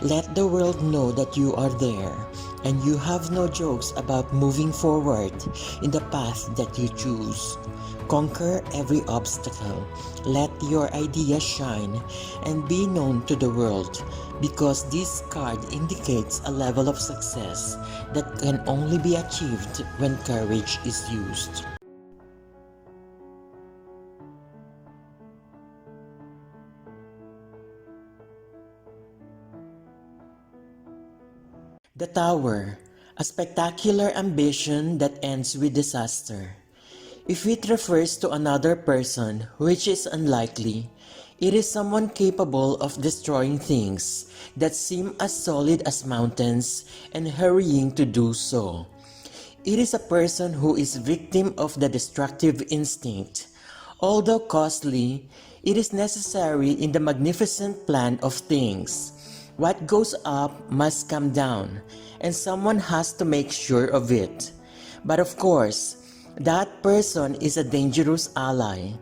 Let the world know that you are there and you have no jokes about moving forward in the path that you choose. Conquer every obstacle. Let your ideas shine and be known to the world, because this card indicates a level of success that can only be achieved when courage is used. The Tower, a spectacular ambition that ends with disaster. If it refers to another person, which is unlikely, it is someone capable of destroying things that seem as solid as mountains and hurrying to do so. It is a person who is victim of the destructive instinct. Although costly, it is necessary in the magnificent plan of things. What goes up must come down, and someone has to make sure of it. But of course, that person is a dangerous ally.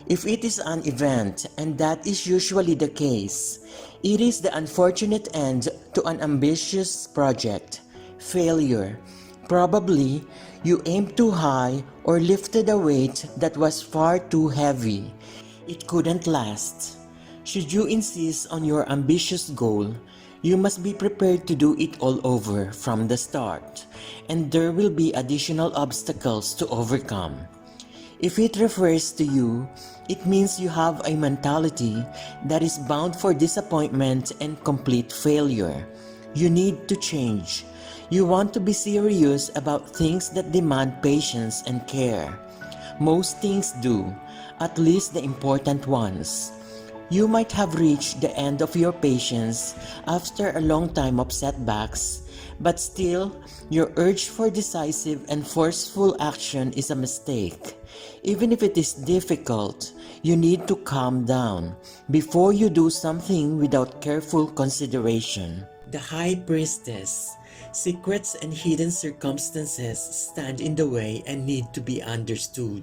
If it is an event, and that is usually the case, it is the unfortunate end to an ambitious project. Failure. Probably, you aimed too high or lifted a weight that was far too heavy. It couldn't last. Should you insist on your ambitious goal, you must be prepared to do it all over from the start, and there will be additional obstacles to overcome. If it refers to you, it means you have a mentality that is bound for disappointment and complete failure. You need to change. You want to be serious about things that demand patience and care. Most things do, at least the important ones. You might have reached the end of your patience after a long time of setbacks, but still, your urge for decisive and forceful action is a mistake. Even if it is difficult, you need to calm down before you do something without careful consideration. The High Priestess. Secrets and hidden circumstances stand in the way and need to be understood.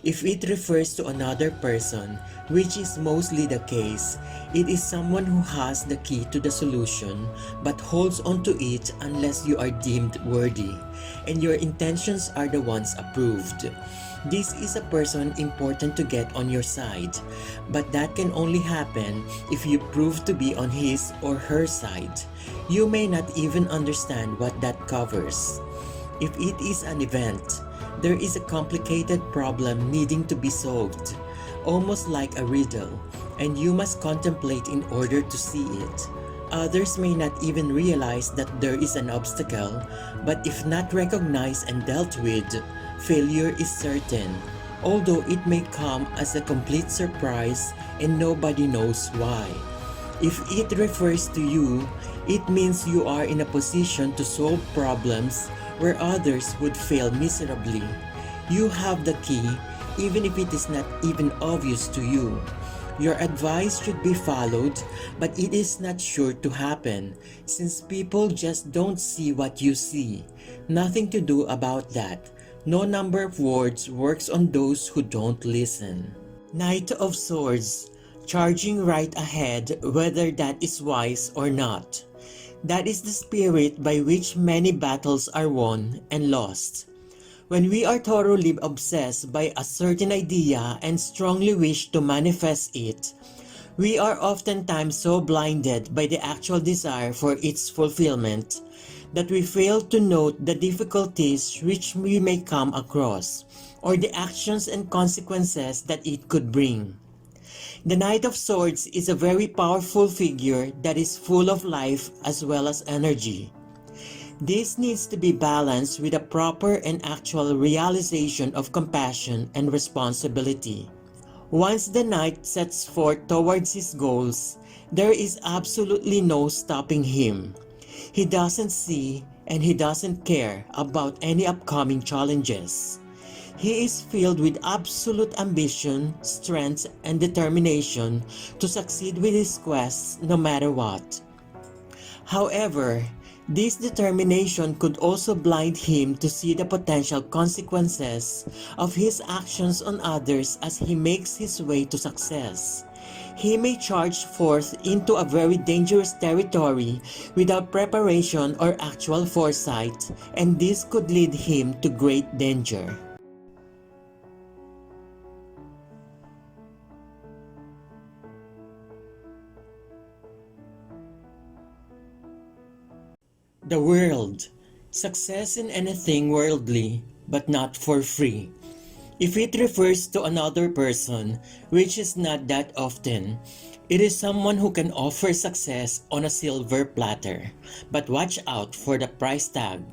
If it refers to another person, which is mostly the case, it is someone who has the key to the solution but holds on to it unless you are deemed worthy and your intentions are the ones approved. This is a person important to get on your side, but that can only happen if you prove to be on his or her side. You may not even understand what that covers. If it is an event, there is a complicated problem needing to be solved, almost like a riddle, and you must contemplate in order to see it. Others may not even realize that there is an obstacle, but if not recognized and dealt with, failure is certain, although it may come as a complete surprise and nobody knows why. If it refers to you, it means you are in a position to solve problems where others would fail miserably. You have the key, even if it is not even obvious to you. Your advice should be followed, but it is not sure to happen, since people just don't see what you see. Nothing to do about that. No number of words works on those who don't listen. Knight of Swords, charging right ahead, whether that is wise or not. That is the spirit by which many battles are won and lost. When we are thoroughly obsessed by a certain idea and strongly wish to manifest it, we are oftentimes so blinded by the actual desire for its fulfillment that we fail to note the difficulties which we may come across, or the actions and consequences that it could bring. The Knight of Swords is a very powerful figure that is full of life as well as energy. This needs to be balanced with a proper and actual realization of compassion and responsibility. Once the knight sets forth towards his goals, there is absolutely no stopping him. He doesn't see and he doesn't care about any upcoming challenges. He is filled with absolute ambition, strength, and determination to succeed with his quests no matter what. However, this determination could also blind him to see the potential consequences of his actions on others as he makes his way to success. He may charge forth into a very dangerous territory without preparation or actual foresight, and this could lead him to great danger. The world. Success in anything worldly, but not for free. If it refers to another person, which is not that often, it is someone who can offer success on a silver platter. But watch out for the price tag.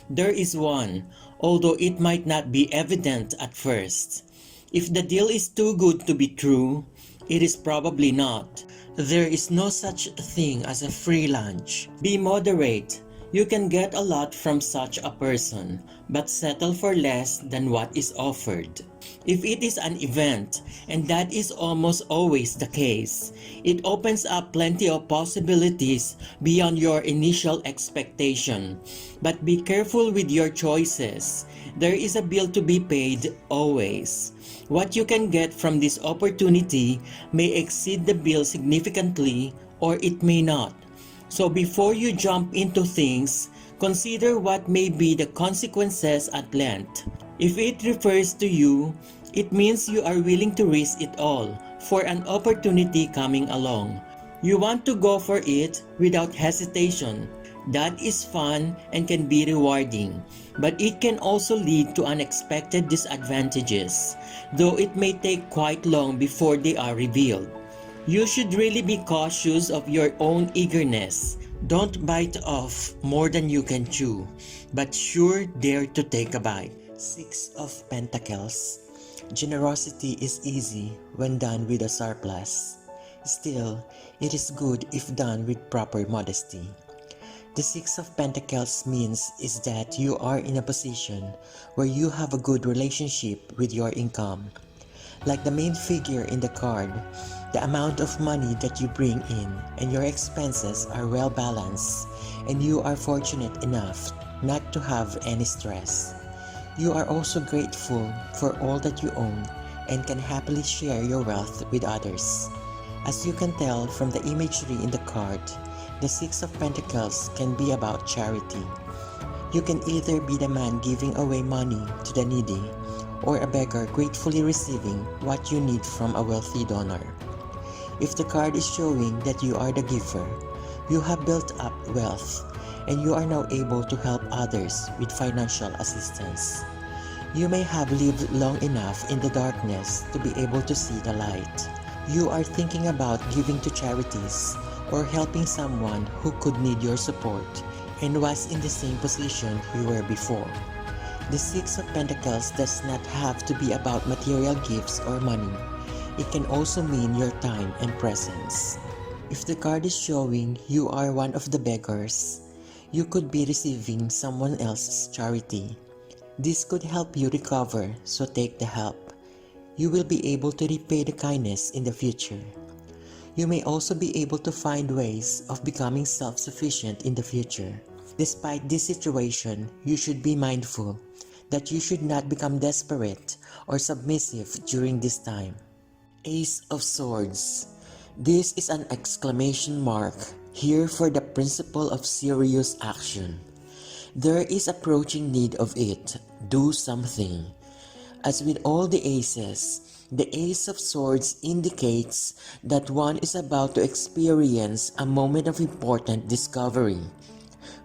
There is one, although it might not be evident at first. If the deal is too good to be true, it is probably not. There is no such thing as a free lunch. Be moderate. You can get a lot from such a person, but settle for less than what is offered. If it is an event, and that is almost always the case, it opens up plenty of possibilities beyond your initial expectation. But be careful with your choices. There is a bill to be paid always. What you can get from this opportunity may exceed the bill significantly, or it may not. So before you jump into things, consider what may be the consequences at length. If it refers to you, it means you are willing to risk it all for an opportunity coming along. You want to go for it without hesitation. That is fun and can be rewarding, but it can also lead to unexpected disadvantages, though it may take quite long before they are revealed. You should really be cautious of your own eagerness. Don't bite off more than you can chew, but sure dare to take a bite. Six of Pentacles. Generosity is easy when done with a surplus. Still, it is good if done with proper modesty. The Six of Pentacles means is that you are in a position where you have a good relationship with your income. Like the main figure in the card, the amount of money that you bring in and your expenses are well balanced, and you are fortunate enough not to have any stress. You are also grateful for all that you own and can happily share your wealth with others. As you can tell from the imagery in the card, the Six of Pentacles can be about charity. You can either be the man giving away money to the needy, or a beggar gratefully receiving what you need from a wealthy donor. If the card is showing that you are the giver, you have built up wealth, and you are now able to help others with financial assistance. You may have lived long enough in the darkness to be able to see the light. You are thinking about giving to charities or helping someone who could need your support and was in the same position you were before. The Six of Pentacles does not have to be about material gifts or money. It can also mean your time and presence. If the card is showing you are one of the beggars, you could be receiving someone else's charity. This could help you recover, so take the help. You will be able to repay the kindness in the future. You may also be able to find ways of becoming self-sufficient in the future. Despite this situation, you should be mindful that you should not become desperate or submissive during this time. Ace of Swords. This is an exclamation mark here for the principle of serious action. There is approaching need of it. Do something. As with all the aces, the Ace of Swords indicates that one is about to experience a moment of important discovery.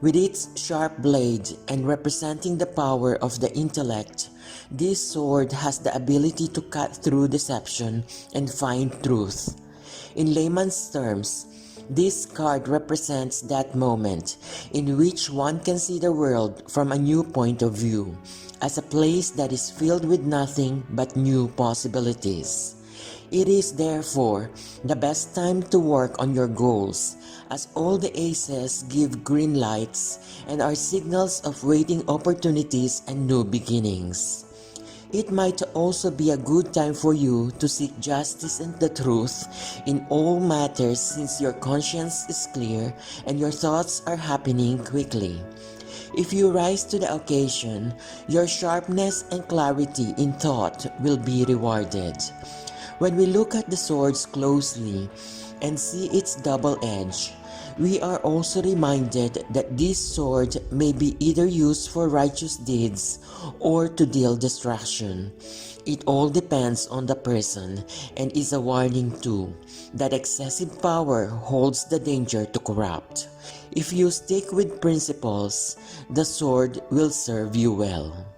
With its sharp blade and representing the power of the intellect, this sword has the ability to cut through deception and find truth. In layman's terms, this card represents that moment in which one can see the world from a new point of view, as a place that is filled with nothing but new possibilities. It is therefore the best time to work on your goals, as all the aces give green lights and are signals of waiting opportunities and new beginnings. It might also be a good time for you to seek justice and the truth in all matters, since your conscience is clear and your thoughts are happening quickly. If you rise to the occasion, your sharpness and clarity in thought will be rewarded. When we look at the swords closely and see its double edge, we are also reminded that this sword may be either used for righteous deeds or to deal destruction. It all depends on the person, and is a warning too that excessive power holds the danger to corrupt. If you stick with principles, the sword will serve you well.